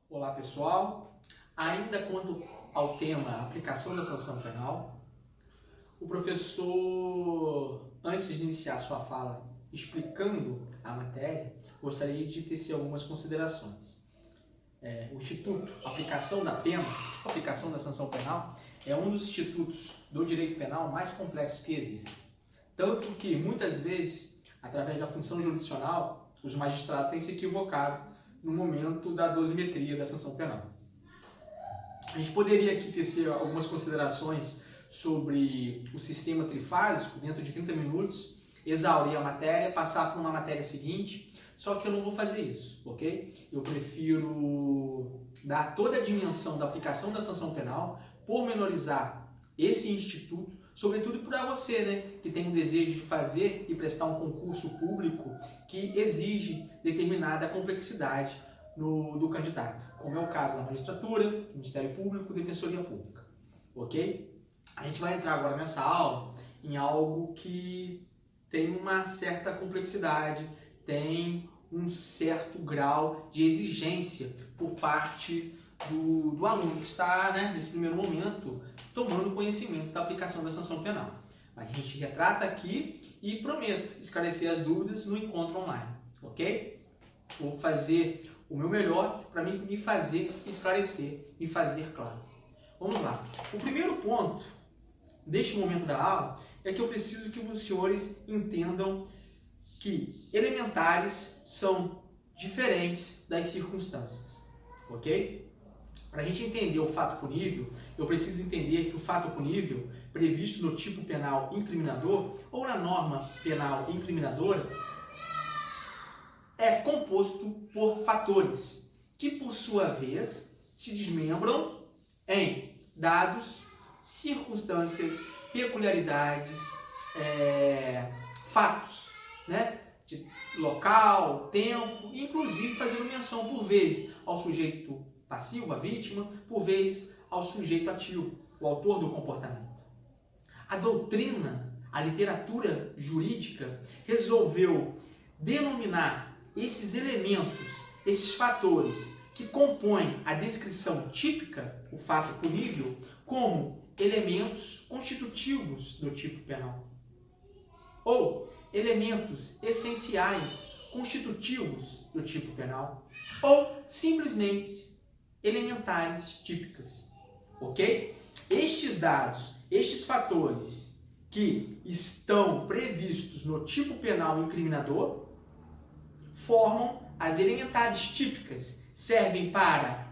Olá pessoal, ainda quanto ao tema aplicação da sanção penal, o professor, antes de iniciar sua fala explicando a matéria, gostaria de tecer algumas considerações. O Instituto Aplicação da Pena, aplicação da sanção penal, é um dos institutos do direito penal mais complexos que existem. Tanto que, muitas vezes, através da função jurisdicional, os magistrados têm se equivocado no momento da dosimetria da sanção penal. A gente poderia aqui tecer algumas considerações sobre o sistema trifásico, dentro de 30 minutos, exaurir a matéria, passar para uma matéria seguinte, só que eu não vou fazer isso, ok? Eu prefiro dar toda a dimensão da aplicação da sanção penal, pormenorizar esse instituto, sobretudo para você, né, que tem um desejo de fazer e prestar um concurso público que exige determinada complexidade do candidato, como é o caso da magistratura, Ministério Público, Defensoria Pública, ok? A gente vai entrar agora nessa aula em algo que tem uma certa complexidade, tem um certo grau de exigência por parte do aluno que está, né, nesse primeiro momento, tomando conhecimento da aplicação da sanção penal. A gente retrata aqui e prometo esclarecer as dúvidas no encontro online, ok? Vou fazer o meu melhor para me fazer esclarecer e fazer claro. Vamos lá. O primeiro ponto deste momento da aula é que eu preciso que os senhores entendam que elementares são diferentes das circunstâncias, ok? Para a gente entender o fato punível, eu preciso entender que o fato punível, previsto no tipo penal incriminador ou na norma penal incriminadora, é composto por fatores que, por sua vez, se desmembram em dados, circunstâncias, peculiaridades, fatos, né? De local, tempo, inclusive fazendo menção, por vezes, ao sujeito passivo, a vítima, por vezes ao sujeito ativo, o autor do comportamento. A doutrina, a literatura jurídica, resolveu denominar esses elementos, esses fatores que compõem a descrição típica, o fato punível, como elementos constitutivos do tipo penal, ou elementos essenciais constitutivos do tipo penal, ou simplesmente elementares típicas, ok? Estes dados, estes fatores que estão previstos no tipo penal incriminador formam as elementares típicas, servem para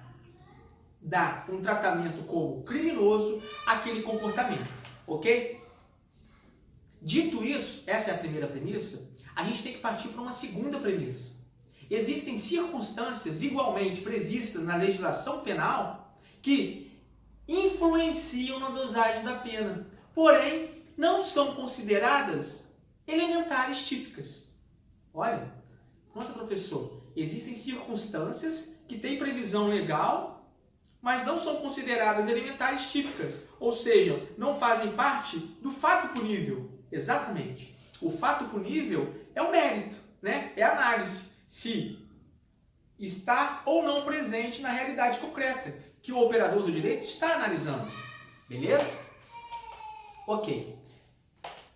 dar um tratamento como criminoso àquele comportamento, ok? Dito isso, essa é a primeira premissa, a gente tem que partir para uma segunda premissa. Existem circunstâncias igualmente previstas na legislação penal que influenciam na dosagem da pena, porém não são consideradas elementares típicas. Olha, nossa professor, existem circunstâncias que têm previsão legal, mas não são consideradas elementares típicas, ou seja, não fazem parte do fato punível. Exatamente. O fato punível é o mérito, né? É a análise se está ou não presente na realidade concreta que o operador do direito está analisando. Beleza? Ok.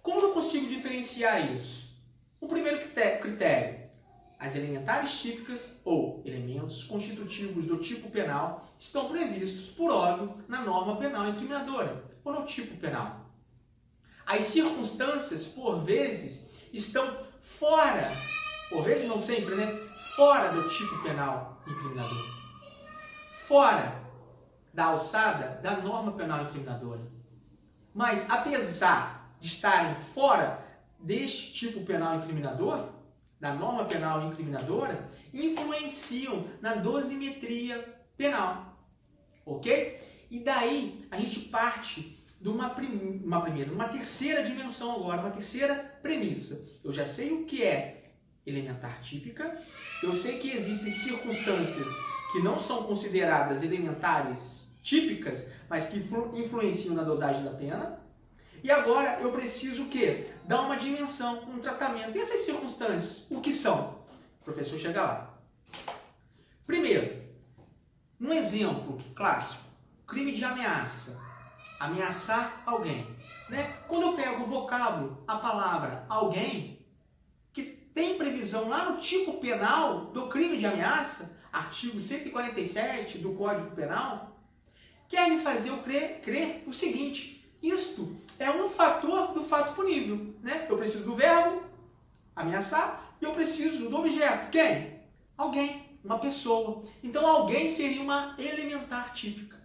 Como eu consigo diferenciar isso? O primeiro critério. As elementares típicas ou elementos constitutivos do tipo penal estão previstos, por óbvio, na norma penal incriminadora ou no tipo penal. As circunstâncias, por vezes, estão fora, por vezes não sempre, né? Fora do tipo penal incriminador. Fora da alçada da norma penal incriminadora. Mas, apesar de estarem fora deste tipo penal incriminador, da norma penal incriminadora, influenciam na dosimetria penal. Ok? E daí a gente parte de uma terceira dimensão agora, uma terceira premissa. Eu já sei o que é elementar típica, eu sei que existem circunstâncias que não são consideradas elementares típicas, mas que influenciam na dosagem da pena. E agora eu preciso o quê? Dar uma dimensão, um tratamento. E essas circunstâncias, o que são? O professor chega lá. Primeiro, Um exemplo clássico, crime de ameaça, ameaçar alguém. Né? Quando eu pego o vocábulo, a palavra alguém, que tem previsão lá no tipo penal do crime de ameaça, artigo 147 do Código Penal, quer me fazer eu crer o seguinte: isto é um fator do fato punível. Né? Eu preciso do verbo, ameaçar, e eu preciso do objeto. Quem? Alguém, uma pessoa. Então alguém seria uma elementar típica.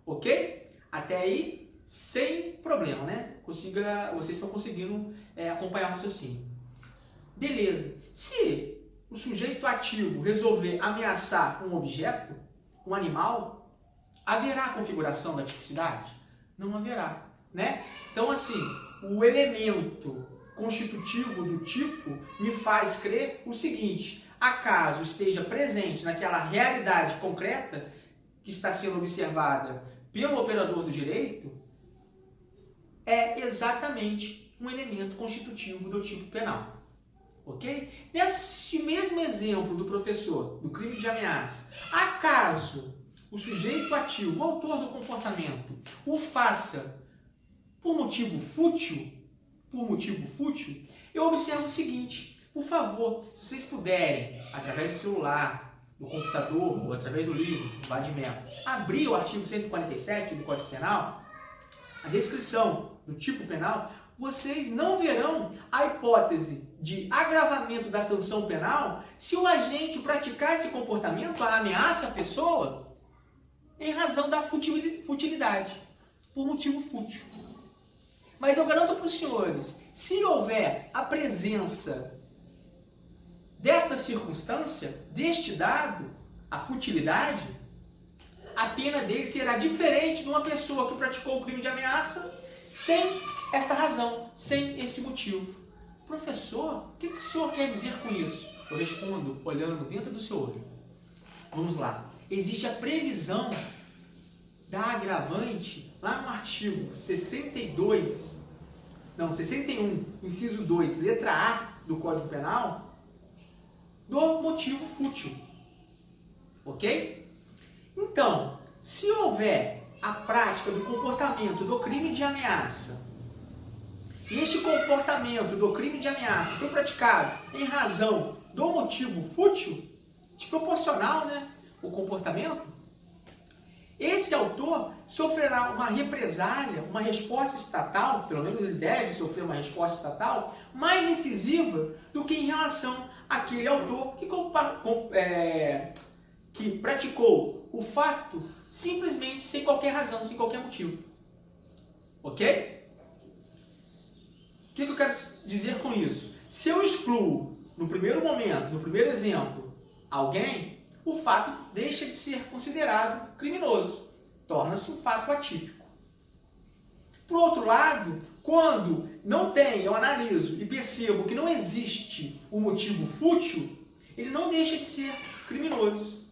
Ok? Até aí, sem problema, né? Vocês estão conseguindo acompanhar o raciocínio. Beleza. Se o sujeito ativo resolver ameaçar um objeto, um animal, haverá configuração da tipicidade? Não haverá, né? Então, assim, o elemento constitutivo do tipo me faz crer o seguinte: acaso esteja presente naquela realidade concreta que está sendo observada pelo operador do direito, é exatamente um elemento constitutivo do tipo penal. Ok? Neste mesmo exemplo do professor, do crime de ameaça, acaso o sujeito ativo, o autor do comportamento, o faça por motivo fútil, eu observo o seguinte: por favor, se vocês puderem, através do celular, do computador ou através do livro, do Vadimelo, abrir o artigo 147 do Código Penal, a descrição do tipo penal, vocês não verão a hipótese de agravamento da sanção penal se o agente praticar esse comportamento, a ameaça à pessoa, em razão da futilidade, por motivo fútil. Mas eu garanto para os senhores, se houver a presença desta circunstância, deste dado, a futilidade, a pena dele será diferente de uma pessoa que praticou o crime de ameaça sem esta razão, sem esse motivo. Professor, o que o senhor quer dizer com isso? Eu respondo olhando dentro do seu olho. Vamos lá. Existe a previsão da agravante lá no artigo 61, inciso 2, letra A do Código Penal, do motivo fútil. Ok? Então, se houver a prática do comportamento do crime de ameaça, e este comportamento do crime de ameaça foi praticado em razão do motivo fútil, desproporcional, né, o comportamento, esse autor sofrerá uma represália, uma resposta estatal, pelo menos ele deve sofrer uma resposta estatal, mais incisiva do que em relação àquele autor que praticou o fato simplesmente sem qualquer razão, sem qualquer motivo. Ok? O que eu quero dizer com isso? Se eu excluo, no primeiro momento, no primeiro exemplo, alguém, o fato deixa de ser considerado criminoso. Torna-se um fato atípico. Por outro lado, quando não tem, eu analiso e percebo que não existe um motivo fútil, ele não deixa de ser criminoso.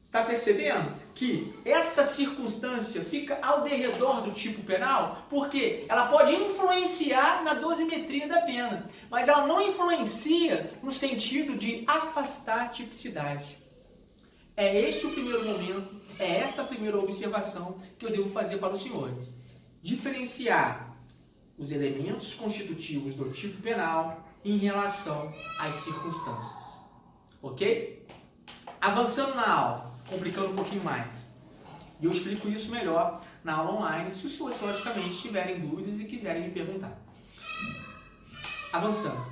Está percebendo que essa circunstância fica ao derredor do tipo penal? Porque ela pode influenciar na dosimetria da pena, mas ela não influencia no sentido de afastar a tipicidade. É este o primeiro momento, é esta a primeira observação que eu devo fazer para os senhores. Diferenciar os elementos constitutivos do tipo penal em relação às circunstâncias. Ok? Avançando na aula, complicando um pouquinho mais. E eu explico isso melhor na aula online, se os senhores, logicamente, tiverem dúvidas e quiserem me perguntar. Avançando.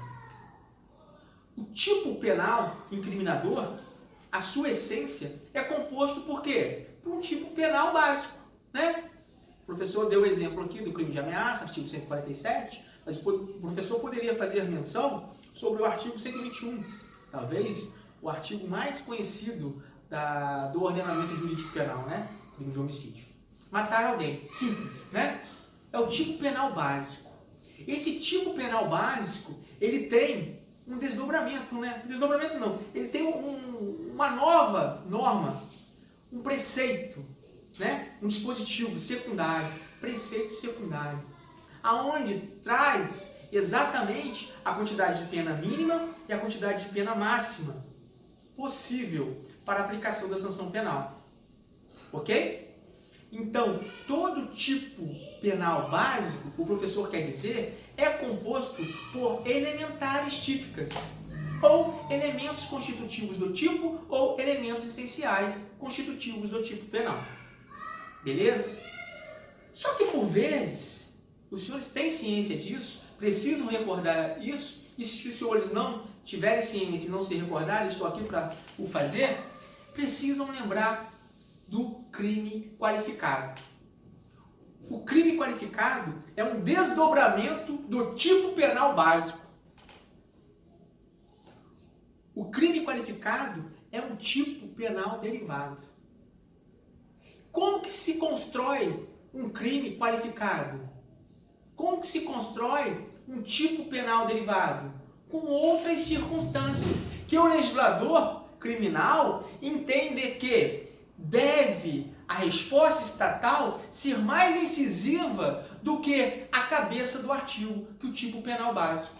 O tipo penal incriminador, a sua essência, é composto por quê? Por um tipo penal básico, né? O professor deu o exemplo aqui do crime de ameaça, artigo 147, mas o professor poderia fazer menção sobre o artigo 121, talvez o artigo mais conhecido do ordenamento jurídico penal, né? Crime de homicídio. Matar alguém, simples, né? É o tipo penal básico. Esse tipo penal básico, ele tem um desdobramento, né? Desdobramento não, ele tem uma nova norma, um preceito, né? Um dispositivo secundário, preceito secundário, aonde traz exatamente a quantidade de pena mínima e a quantidade de pena máxima possível para a aplicação da sanção penal. Ok? Então, todo tipo penal básico, o professor quer dizer, é composto por elementares típicas, ou elementos constitutivos do tipo, ou elementos essenciais constitutivos do tipo penal. Beleza? Só que, por vezes, os senhores têm ciência disso, precisam recordar isso, e se os senhores não tiverem ciência e não se recordarem, estou aqui para o fazer, precisam lembrar do crime qualificado. O crime qualificado é um desdobramento do tipo penal básico. O crime qualificado é um tipo penal derivado. Como que se constrói um crime qualificado? Como que se constrói um tipo penal derivado? Com outras circunstâncias que o legislador criminal entende que deve a resposta estatal ser mais incisiva do que a cabeça do artigo do tipo penal básico.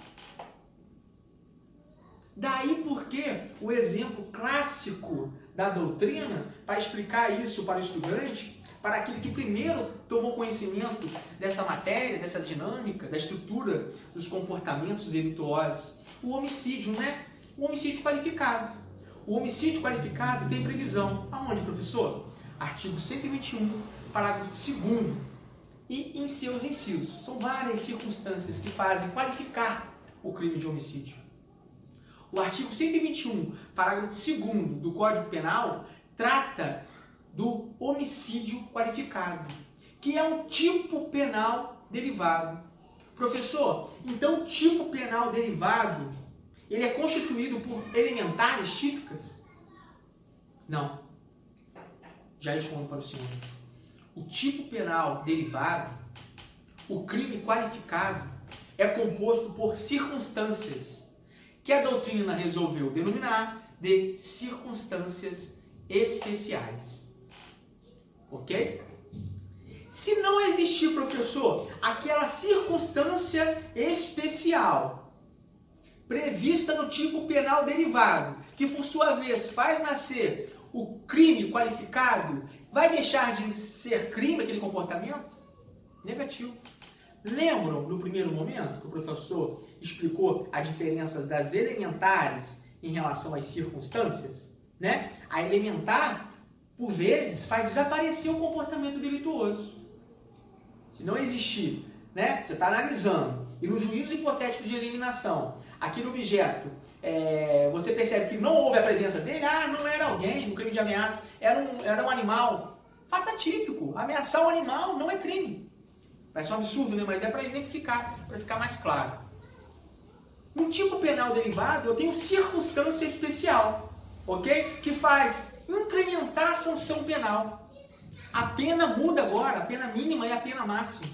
Daí porque o exemplo clássico da doutrina, para explicar isso para o estudante, para aquele que primeiro tomou conhecimento dessa matéria, dessa dinâmica, da estrutura dos comportamentos delituosos, o homicídio, né? O homicídio qualificado. O homicídio qualificado tem previsão. Aonde, professor? Artigo 121, parágrafo 2º, e em seus incisos. São várias circunstâncias que fazem qualificar o crime de homicídio. O artigo 121, parágrafo 2º do Código Penal, trata do homicídio qualificado, que é um tipo penal derivado. Professor, então o tipo penal derivado, ele é constituído por elementares típicas? Não. Já respondo para os senhores. O tipo penal derivado, o crime qualificado, é composto por circunstâncias que a doutrina resolveu denominar de circunstâncias especiais. Ok? Se não existir, professor, aquela circunstância especial prevista no tipo penal derivado, que por sua vez faz nascer o crime qualificado, vai deixar de ser crime aquele comportamento? Negativo. Lembram, no primeiro momento, que o professor explicou a diferença das elementares em relação às circunstâncias? Né? A elementar, por vezes, faz desaparecer o comportamento delituoso. Se não existir, né? Você está analisando, e no juízo hipotético de eliminação, aquele objeto, você percebe que não houve a presença dele, não era alguém, no crime de ameaça, era um animal. Fato atípico, ameaçar um animal não é crime. Parece um absurdo, né? Mas é para exemplificar, para ficar mais claro. No tipo penal derivado, eu tenho circunstância especial, ok? Que faz incrementar a sanção penal. A pena muda agora, a pena mínima e a pena máxima,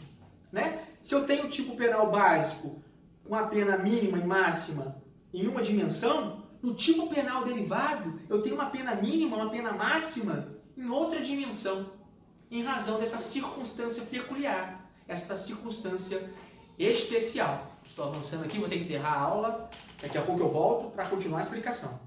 né? Se eu tenho tipo penal básico com a pena mínima e máxima em uma dimensão, no tipo penal derivado, eu tenho uma pena mínima, uma pena máxima em outra dimensão, em razão dessa circunstância peculiar, essa circunstância especial. Estou avançando aqui, vou ter que enterrar a aula, daqui a pouco eu volto para continuar a explicação.